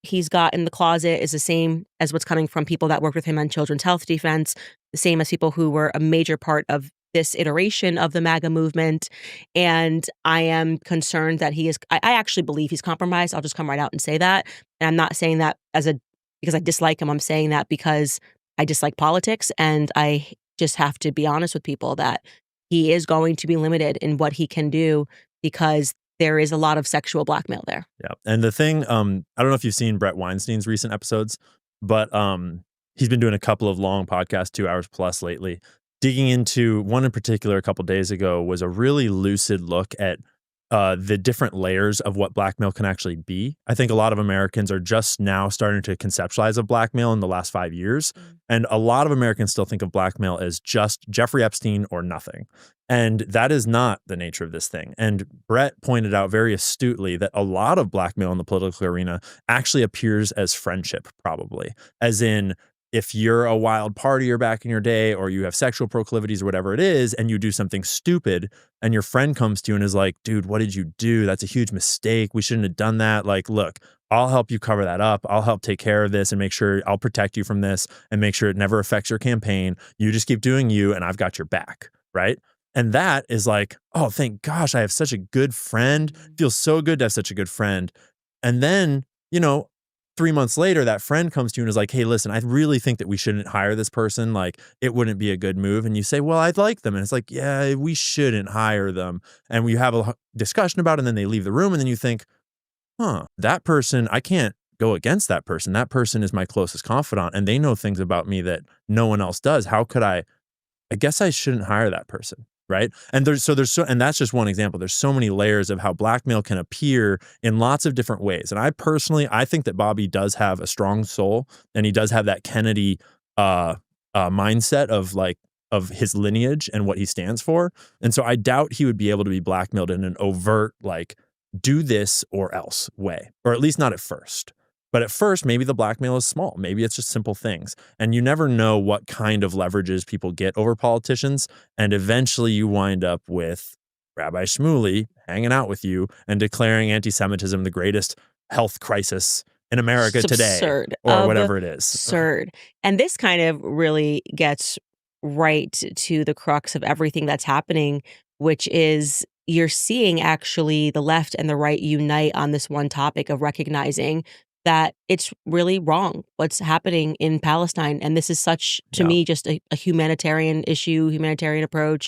he's got in the closet is the same as what's coming from people that worked with him on children's health defense, the same as people who were a major part of this iteration of the MAGA movement. And I am concerned that I actually believe he's compromised. I'll just come right out and say that. And I'm not saying that because I dislike him. I'm saying that because I dislike politics. And I just have to be honest with people that he is going to be limited in what he can do because there is a lot of sexual blackmail there. Yeah. And the thing, I don't know if you've seen Brett Weinstein's recent episodes, but he's been doing a couple of long podcasts, 2 hours plus lately. Digging into one in particular a couple days ago was a really lucid look at the different layers of what blackmail can actually be. I think a lot of Americans are just now starting to conceptualize of blackmail in the last 5 years. And a lot of Americans still think of blackmail as just Jeffrey Epstein or nothing. And that is not the nature of this thing. And Brett pointed out very astutely that a lot of blackmail in the political arena actually appears as friendship, probably. As in, if you're a wild partier back in your day, or you have sexual proclivities or whatever it is, and you do something stupid and your friend comes to you and is like, dude, what did you do? That's a huge mistake. We shouldn't have done that. Like, look, I'll help you cover that up. I'll help take care of this and make sure I'll protect you from this and make sure it never affects your campaign. You just keep doing you and I've got your back, right? And that is like, oh, thank gosh, I have such a good friend. It feels so good to have such a good friend. And then, 3 months later, that friend comes to you and is like, hey, listen, I really think that we shouldn't hire this person. Like, it wouldn't be a good move. And you say, well, I'd like them. And it's like, yeah, we shouldn't hire them. And we have a discussion about it, and then they leave the room. And then you think, that person, I can't go against that person. That person is my closest confidant, and they know things about me that no one else does. How could I guess I shouldn't hire that person. Right. And and that's just one example. There's so many layers of how blackmail can appear in lots of different ways. And I think that Bobby does have a strong soul, and he does have that Kennedy mindset of his lineage and what he stands for. And so I doubt he would be able to be blackmailed in an overt, like, do this or else way, or at least not at first. But at first, maybe the blackmail is small. Maybe it's just simple things. And you never know what kind of leverages people get over politicians. And eventually you wind up with Rabbi Shmuley hanging out with you and declaring anti-Semitism the greatest health crisis in America today. Or whatever it is. Absurd. And this kind of really gets right to the crux of everything that's happening, which is you're seeing actually the left and the right unite on this one topic of recognizing that it's really wrong what's happening in Palestine. And this is such, to me, just a humanitarian issue, humanitarian approach.